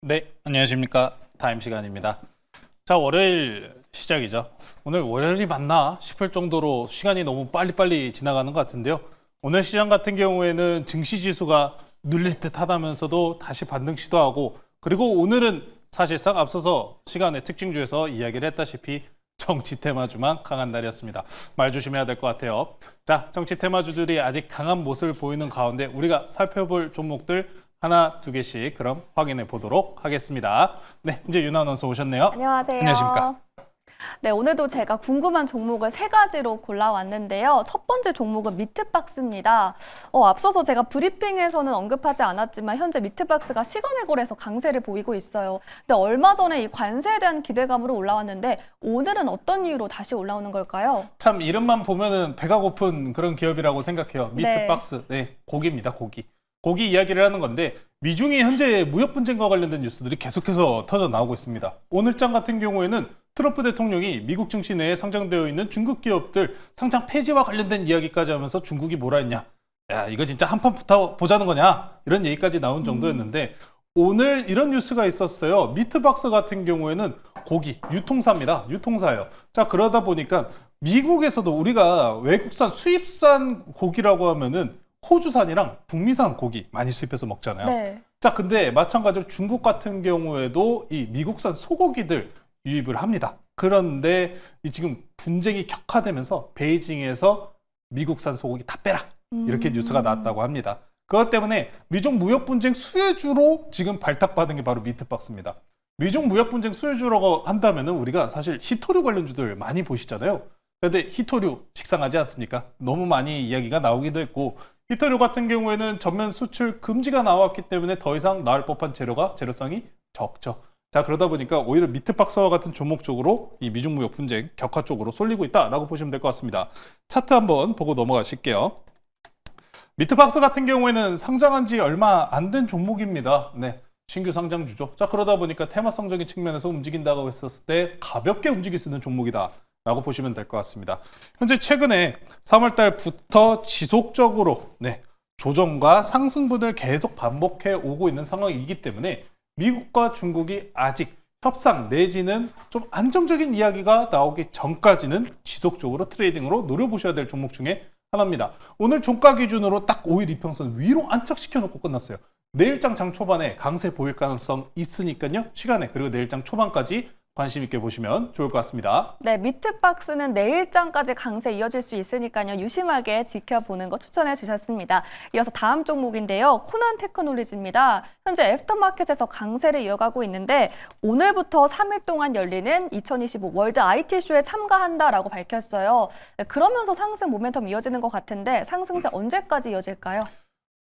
네, 안녕하십니까. 타임 시간입니다. 자, 월요일 시작이죠. 오늘 월요일이 맞나 싶을 정도로 시간이 너무 빨리빨리 지나가는 것 같은데요. 오늘 시장 같은 경우에는 증시 지수가 눌릴 듯 하다면서도 다시 반등 시도하고, 그리고 오늘은 사실상 앞서서 시간의 특징주에서 이야기를 했다시피 정치 테마주만 강한 날이었습니다. 말 조심해야 될 것 같아요. 자, 정치 테마주들이 아직 강한 모습을 보이는 가운데 우리가 살펴볼 종목들 하나, 두 개씩 그럼 확인해 보도록 하겠습니다. 네, 이제 윤아 아나운서 오셨네요. 안녕하세요. 안녕하십니까. 네, 오늘도 제가 궁금한 종목을 세 가지로 골라왔는데요. 첫 번째 종목은 미트박스입니다. 앞서서 제가 브리핑에서는 언급하지 않았지만 현재 미트박스가 시간의 거래에서 강세를 보이고 있어요. 근데 얼마 전에 이 관세에 대한 기대감으로 올라왔는데 오늘은 어떤 이유로 다시 올라오는 걸까요? 참 이름만 보면은 배가 고픈 그런 기업이라고 생각해요. 미트박스, 네, 고기입니다, 고기. 고기 이야기를 하는 건데 미중이 현재 무역 분쟁과 관련된 뉴스들이 계속해서 터져 나오고 있습니다. 오늘장 같은 경우에는 트럼프 대통령이 미국 증시 내에 상장되어 있는 중국 기업들 상장 폐지와 관련된 이야기까지 하면서 중국이 뭐라 했냐. 야, 이거 진짜 한판 붙어 보자는 거냐. 이런 얘기까지 나온 정도였는데 오늘 이런 뉴스가 있었어요. 미트박스 같은 경우에는 고기, 유통사입니다. 유통사예요. 자, 그러다 보니까 미국에서도 우리가 외국산 수입산 고기라고 하면은 호주산이랑 북미산 고기 많이 수입해서 먹잖아요. 네. 자, 근데 마찬가지로 중국 같은 경우에도 이 미국산 소고기들 유입을 합니다. 그런데 이 지금 분쟁이 격화되면서 베이징에서 미국산 소고기 다 빼라. 이렇게 뉴스가 나왔다고 합니다. 그것 때문에 미중 무역 분쟁 수혜주로 지금 발탁받은 게 바로 미트박스입니다. 미중 무역 분쟁 수혜주라고 한다면은 우리가 사실 히토류 관련주들 많이 보시잖아요. 그런데 히토류 식상하지 않습니까? 너무 많이 이야기가 나오기도 했고 히토류 같은 경우에는 전면 수출 금지가 나왔기 때문에 더 이상 나올 법한 재료성이 적죠. 자, 그러다 보니까 오히려 미트박스와 같은 종목 쪽으로 이 미중 무역 분쟁 격화 쪽으로 쏠리고 있다라고 보시면 될 것 같습니다. 차트 한번 보고 넘어가실게요. 미트박스 같은 경우에는 상장한 지 얼마 안 된 종목입니다. 네, 신규 상장주죠. 자, 그러다 보니까 테마성적인 측면에서 움직인다고 했었을 때 가볍게 움직일 수 있는 종목이다. 라고 보시면 될 것 같습니다. 현재 최근에 3월 달부터 지속적으로 조정과 상승분을 계속 반복해 오고 있는 상황이기 때문에 미국과 중국이 아직 협상 내지는 좀 안정적인 이야기가 나오기 전까지는 지속적으로 트레이딩으로 노려보셔야 될 종목 중에 하나입니다. 오늘 종가 기준으로 딱 5일 이평선 위로 안착시켜 놓고 끝났어요. 내일장 장 초반에 강세 보일 가능성 있으니까요. 시간에 그리고 내일장 초반까지 관심 있게 보시면 좋을 것 같습니다. 네, 미트박스는 내일장까지 강세 이어질 수 있으니까요. 유심하게 지켜보는 거 추천해 주셨습니다. 이어서 다음 종목인데요. 코난 테크놀로지입니다. 현재 애프터마켓에서 강세를 이어가고 있는데 오늘부터 3일 동안 열리는 2025 월드 IT쇼에 참가한다라고 밝혔어요. 네, 그러면서 상승 모멘텀 이어지는 것 같은데 상승세 언제까지 이어질까요?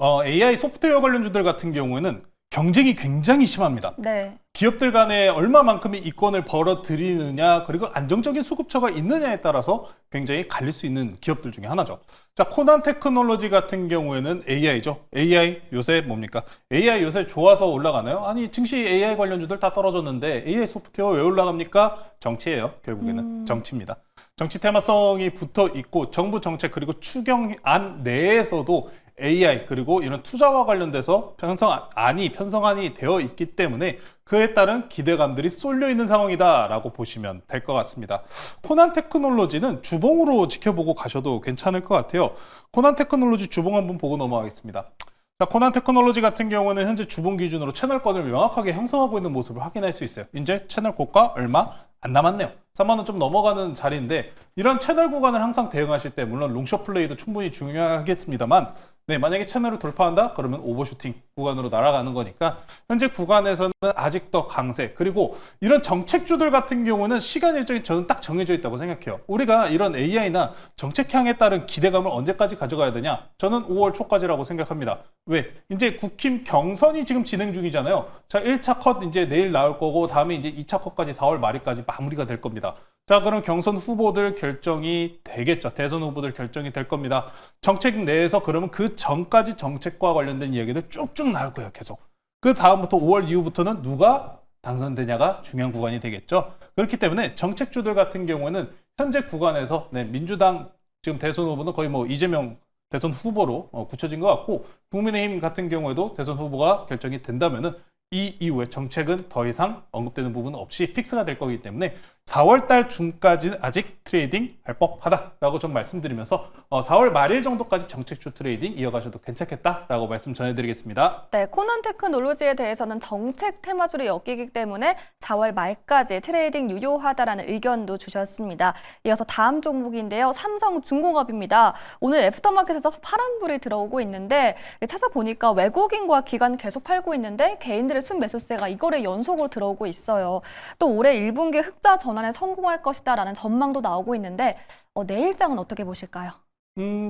AI 소프트웨어 관련주들 같은 경우에는 경쟁이 굉장히 심합니다. 네. 기업들 간에 얼마만큼의 이권을 벌어들이느냐 그리고 안정적인 수급처가 있느냐에 따라서 굉장히 갈릴 수 있는 기업들 중에 하나죠. 자, 코난 테크놀로지 같은 경우에는 AI죠. AI 요새 뭡니까? AI 요새 좋아서 올라가나요? 아니, 증시 AI 관련주들 다 떨어졌는데 AI 소프트웨어 왜 올라갑니까? 정치예요. 결국에는 정치입니다. 정치 테마성이 붙어 있고 정부 정책 그리고 추경안 내에서도 AI 그리고 이런 투자와 관련돼서 편성안이 되어 있기 때문에 그에 따른 기대감들이 쏠려 있는 상황이다라고 보시면 될 것 같습니다. 코난 테크놀로지는 주봉으로 지켜보고 가셔도 괜찮을 것 같아요. 코난 테크놀로지 주봉 한번 보고 넘어가겠습니다. 자, 코난 테크놀로지 같은 경우는 현재 주봉 기준으로 채널권을 명확하게 형성하고 있는 모습을 확인할 수 있어요. 이제 채널 고가 얼마 안 남았네요. 3만 원 좀 넘어가는 자리인데 이런 채널 구간을 항상 대응하실 때 물론 롱숏 플레이도 충분히 중요하겠습니다만 만약에 채널을 돌파한다? 그러면 오버슈팅 구간으로 날아가는 거니까 현재 구간에서는 아직 더 강세 그리고 이런 정책주들 같은 경우는 시간 일정이 저는 딱 정해져 있다고 생각해요. 우리가 이런 AI나 정책향에 따른 기대감을 언제까지 가져가야 되냐? 저는 5월 초까지라고 생각합니다. 왜? 이제 국힘 경선이 지금 진행 중이잖아요. 자, 1차 컷 이제 내일 나올 거고 다음에 이제 2차 컷까지 4월 말일까지 마무리가 될 겁니다. 자, 그럼 경선 후보들 결정이 되겠죠. 대선 후보들 결정이 될 겁니다. 정책 내에서 그러면 그 전까지 정책과 관련된 이야기들 쭉쭉 나올 거예요. 계속. 그 다음부터 5월 이후부터는 누가 당선되냐가 중요한 구간이 되겠죠. 그렇기 때문에 정책주들 같은 경우에는 현재 구간에서 민주당 지금 대선 후보는 거의 뭐 이재명 대선 후보로 굳혀진 것 같고 국민의힘 같은 경우에도 대선 후보가 결정이 된다면은 이 이후에 정책은 더 이상 언급되는 부분은 없이 픽스가 될 거기 때문에 4월 달 중까지는 아직 트레이딩 할 법하다라고 좀 말씀드리면서 4월 말일 정도까지 정책주 트레이딩 이어가셔도 괜찮겠다라고 말씀 전해드리겠습니다. 네, 코난 테크놀로지에 대해서는 정책 테마주로 엮이기 때문에 4월 말까지 트레이딩 유효하다라는 의견도 주셨습니다. 이어서 다음 종목인데요. 삼성중공업입니다. 오늘 애프터마켓에서 파란불이 들어오고 있는데 찾아보니까 외국인과 기관 계속 팔고 있는데 개인들의 순매수세가 이거래 연속으로 들어오고 있어요. 또 올해 1분기 흑자 전환에 성공할 것이다라는 전망도 나오고 있는데 내일장은 어떻게 보실까요?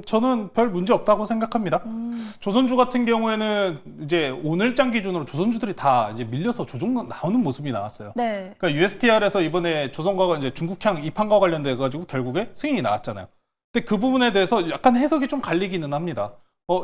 저는 별 문제 없다고 생각합니다. 조선주 같은 경우에는 이제 오늘장 기준으로 조선주들이 다 이제 밀려서 조정 나오는 모습이 나왔어요. 네. 그러니까 USTR에서 이번에 조선과 이제 중국향 입항과 관련돼 가지고 결국에 승인이 나왔잖아요. 근데 그 부분에 대해서 약간 해석이 좀 갈리기는 합니다.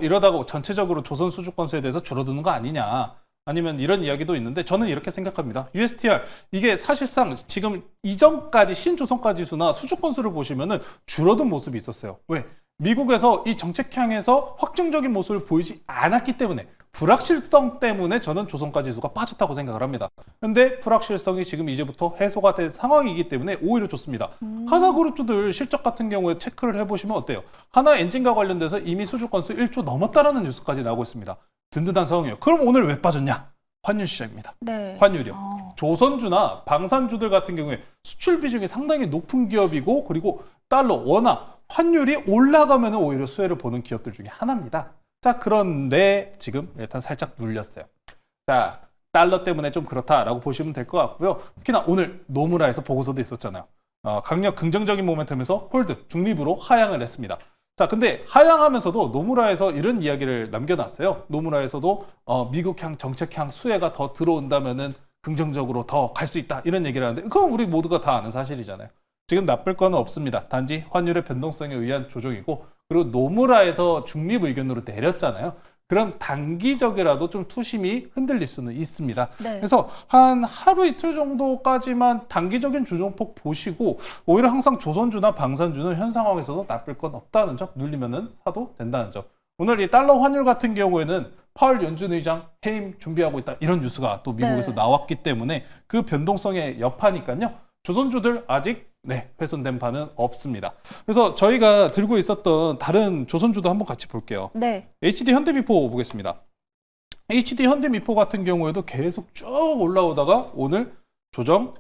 이러다가 전체적으로 조선 수주 건수에 대해서 줄어드는 거 아니냐. 아니면 이런 이야기도 있는데 저는 이렇게 생각합니다. USTR 이게 사실상 지금 이전까지 신조선가 지수나 수주 건수를 보시면은 줄어든 모습이 있었어요. 왜? 미국에서 이 정책 향에서 확정적인 모습을 보이지 않았기 때문에 불확실성 때문에 저는 조선가 지수가 빠졌다고 생각을 합니다. 근데 불확실성이 지금 이제부터 해소가 된 상황이기 때문에 오히려 좋습니다. 하나그룹주들 실적 같은 경우에 체크를 해보시면 어때요? 하나 엔진과 관련돼서 이미 수주 건수 1조 넘었다라는 뉴스까지 나오고 있습니다. 든든한 상황이에요. 그럼 오늘 왜 빠졌냐? 환율 시장입니다. 네. 환율이요. 조선주나 방산주들 같은 경우에 수출 비중이 상당히 높은 기업이고 그리고 달러, 원화, 환율이 올라가면 오히려 수혜를 보는 기업들 중에 하나입니다. 자, 그런데 지금 일단 살짝 눌렸어요. 자, 달러 때문에 좀 그렇다라고 보시면 될 것 같고요. 특히나 오늘 노무라에서 보고서도 있었잖아요. 강력 긍정적인 모멘텀에서 홀드, 중립으로 하향을 했습니다. 자, 근데 하향하면서도 노무라에서 이런 이야기를 남겨놨어요. 노무라에서도 미국향, 정책향 수혜가 더 들어온다면은 긍정적으로 더 갈 수 있다. 이런 얘기를 하는데 그건 우리 모두가 다 아는 사실이잖아요. 지금 나쁠 건 없습니다. 단지 환율의 변동성에 의한 조정이고 그리고 노무라에서 중립 의견으로 내렸잖아요. 그럼 단기적이라도 좀 투심이 흔들릴 수는 있습니다. 네. 그래서 한 하루 이틀 정도까지만 단기적인 조정폭 보시고 오히려 항상 조선주나 방산주는 현 상황에서도 나쁠 건 없다는 점, 눌리면은 사도 된다는 점. 오늘 이 달러 환율 같은 경우에는 파월 연준 의장 해임 준비하고 있다 이런 뉴스가 또 미국에서 네. 나왔기 때문에 그 변동성의 여파니까요. 조선주들 아직 훼손된 바는 없습니다. 그래서 저희가 들고 있었던 다른 조선주도 한번 같이 볼게요. 네. HD 현대미포 보겠습니다. HD 현대미포 같은 경우에도 계속 쭉 올라오다가 오늘 조정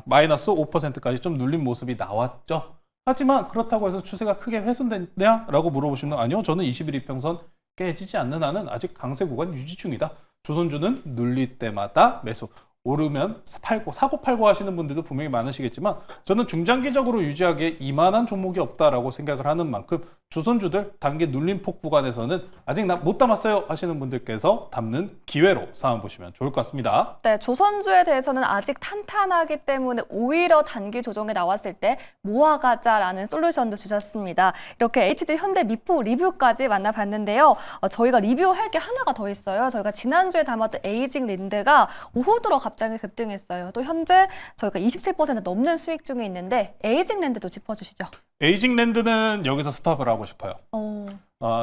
마이너스 5%까지 좀 눌린 모습이 나왔죠. 하지만 그렇다고 해서 추세가 크게 훼손됐냐라고 물어보시면 아니요. 저는 21 이평선 깨지지 않는 한은 아직 강세 구간 유지 중이다. 조선주는 눌릴 때마다 매수. 오르면 팔고 사고 팔고 하시는 분들도 분명히 많으시겠지만 저는 중장기적으로 유지하기에 이만한 종목이 없다라고 생각을 하는 만큼 조선주들 단기 눌림폭 구간에서는 아직 못 담았어요 하시는 분들께서 담는 기회로 삼아 보시면 좋을 것 같습니다. 네, 조선주에 대해서는 아직 탄탄하기 때문에 오히려 단기 조정에 나왔을 때 모아가자라는 솔루션도 주셨습니다. 이렇게 HD 현대 미포 리뷰까지 만나봤는데요. 저희가 리뷰할 게 하나가 더 있어요. 저희가 지난주에 담았던 에이징 랜드가 오후 들어 갑자기 급등했어요. 또 현재 저희가 27% 넘는 수익 중에 있는데 에이징 랜드도 짚어주시죠. 에이징 랜드는 여기서 스톱을 하고 싶어요.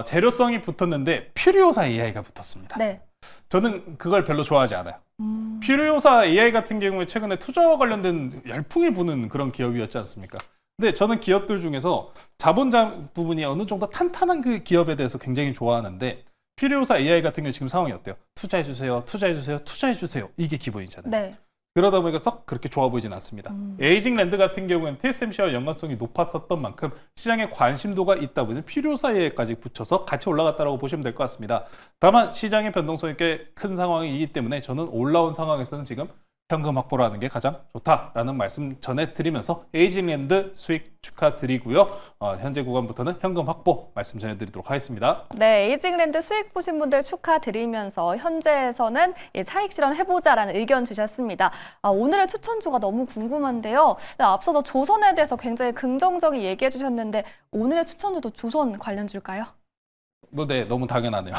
재료성이 붙었는데 퓨리오사 AI가 붙었습니다. 네. 저는 그걸 별로 좋아하지 않아요. 퓨리오사 AI 같은 경우에 최근에 투자와 관련된 열풍이 부는 그런 기업이었지 않습니까? 근데 저는 기업들 중에서 자본자 부분이 어느 정도 탄탄한 그 기업에 대해서 굉장히 좋아하는데 퓨리오사 AI 같은 경우 지금 상황이 어때요? 투자해주세요, 투자해주세요, 투자해주세요. 이게 기본이잖아요. 네. 그러다 보니까 썩 그렇게 좋아 보이진 않습니다. 에이징 랜드 같은 경우는 TSMC와 연관성이 높았었던 만큼 시장에 관심도가 있다 보니 퓨리오사 AI까지 붙여서 같이 올라갔다고 보시면 될 것 같습니다. 다만 시장의 변동성이 꽤 큰 상황이기 때문에 저는 올라온 상황에서는 지금 현금 확보라는 게 가장 좋다라는 말씀 전해드리면서 에이징랜드 수익 축하드리고요. 현재 구간부터는 현금 확보 말씀 전해드리도록 하겠습니다. 네, 에이징랜드 수익 보신 분들 축하드리면서 현재에서는 차익 실현 해보자라는 의견 주셨습니다. 오늘의 추천주가 너무 궁금한데요. 앞서서 조선에 대해서 굉장히 긍정적인 얘기해 주셨는데 오늘의 추천주도 조선 관련주일까요? 네, 너무 당연하네요.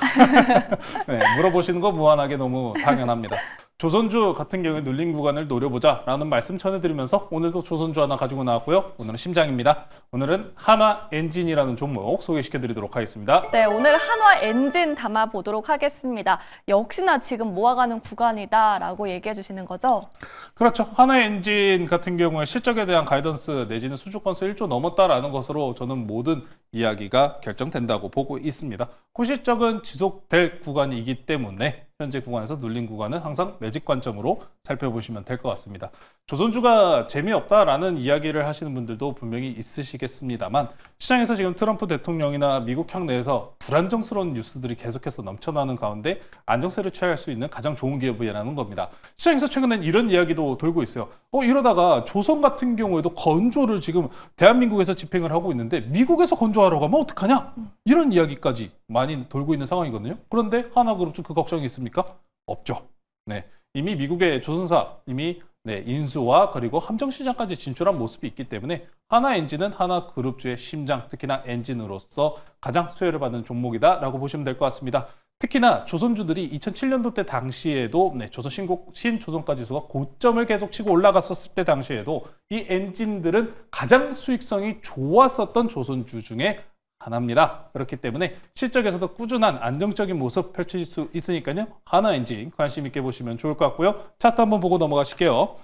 네, 물어보시는 거 무한하게 너무 당연합니다. 조선주 같은 경우에 눌린 구간을 노려보자라는 말씀 전해드리면서 오늘도 조선주 하나 가지고 나왔고요. 오늘은 심장입니다. 오늘은 한화 엔진이라는 종목 소개시켜드리도록 하겠습니다. 네, 오늘 한화 엔진 담아보도록 하겠습니다. 역시나 지금 모아가는 구간이다라고 얘기해 주시는 거죠? 그렇죠. 한화 엔진 같은 경우에 실적에 대한 가이던스 내지는 수주 건수 1조 넘었다라는 것으로 저는 모든 이야기가 결정된다고 보고 있습니다. 고실적은 지속될 구간이기 때문에 현재 구간에서 눌린 구간은 항상 매직 관점으로 살펴보시면 될 것 같습니다. 조선주가 재미없다라는 이야기를 하시는 분들도 분명히 있으시겠습니다만 시장에서 지금 트럼프 대통령이나 미국 향내에서 불안정스러운 뉴스들이 계속해서 넘쳐나는 가운데 안정세를 취할 수 있는 가장 좋은 기업이라는 겁니다. 시장에서 최근엔 이런 이야기도 돌고 있어요. 이러다가 조선 같은 경우에도 건조를 지금 대한민국에서 집행을 하고 있는데 미국에서 건조하러 가면 어떡하냐? 이런 이야기까지 많이 돌고 있는 상황이거든요. 그런데 하나그룹 그 걱정이 있습니까? 없죠. 네, 이미 미국의 조선사 이미 인수와 그리고 함정시장까지 진출한 모습이 있기 때문에 하나엔진은 하나그룹주의 심장, 특히나 엔진으로서 가장 수혜를 받는 종목이다라고 보시면 될 것 같습니다. 특히나 조선주들이 2007년도 때 당시에도 조선 신조선가 지수가 고점을 계속 치고 올라갔었을 때 당시에도 이 엔진들은 가장 수익성이 좋았었던 조선주 중에 하나입니다. 그렇기 때문에 실적에서도 꾸준한 안정적인 모습 펼칠 수 있으니까요. 하나엔진 관심 있게 보시면 좋을 것 같고요. 차트 한번 보고 넘어가실게요.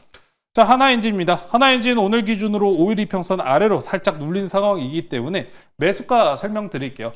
자, 하나엔진입니다. 하나엔진 오늘 기준으로 5일 이평선 아래로 살짝 눌린 상황이기 때문에 매수가 설명드릴게요.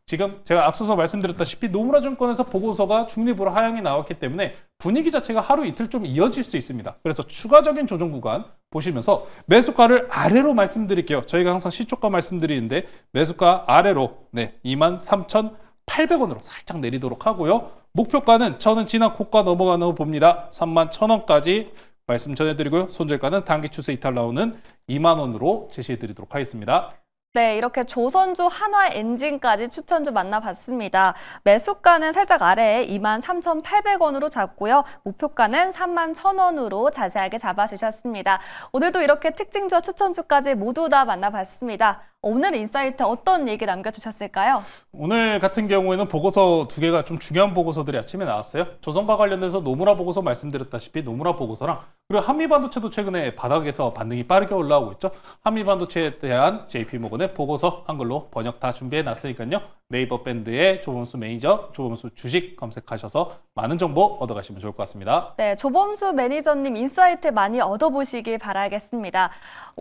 지금 제가 앞서서 말씀드렸다시피 노무라증권에서 보고서가 중립으로 하향이 나왔기 때문에 분위기 자체가 하루 이틀 좀 이어질 수 있습니다. 그래서 추가적인 조정 구간 보시면서 매수가를 아래로 말씀드릴게요. 저희가 항상 시초가 말씀드리는데 매수가 아래로 23,800원으로 살짝 내리도록 하고요. 목표가는 저는 지난 고가 넘어가는 거 봅니다. 31,000원까지 말씀 전해드리고요. 손절가는 단기 추세 이탈 나오는 2만 원으로 제시해드리도록 하겠습니다. 네, 이렇게 조선주 한화 엔진까지 추천주 만나봤습니다. 매수가는 살짝 아래에 23,800원으로 잡고요. 목표가는 31,000원으로 자세하게 잡아주셨습니다. 오늘도 이렇게 특징주와 추천주까지 모두 다 만나봤습니다. 오늘 인사이트 어떤 얘기 남겨주셨을까요? 오늘 같은 경우에는 보고서 두 개가 좀 중요한 보고서들이 아침에 나왔어요. 조선과 관련해서 노무라 보고서 말씀드렸다시피 노무라 보고서랑 그리고 한미반도체도 최근에 바닥에서 반등이 빠르게 올라오고 있죠. 한미반도체에 대한 JP모건의 보고서 한글로 번역 다 준비해 놨으니까요. 네이버 밴드에 조범수 매니저, 조범수 주식 검색하셔서 많은 정보 얻어가시면 좋을 것 같습니다. 네, 조범수 매니저님 인사이트 많이 얻어보시길 바라겠습니다.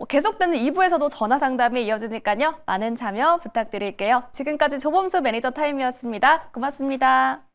계속되는 2부에서도 전화 상담이 이어지니까요. 많은 참여 부탁드릴게요. 지금까지 조범수 매니저 타임이었습니다. 고맙습니다.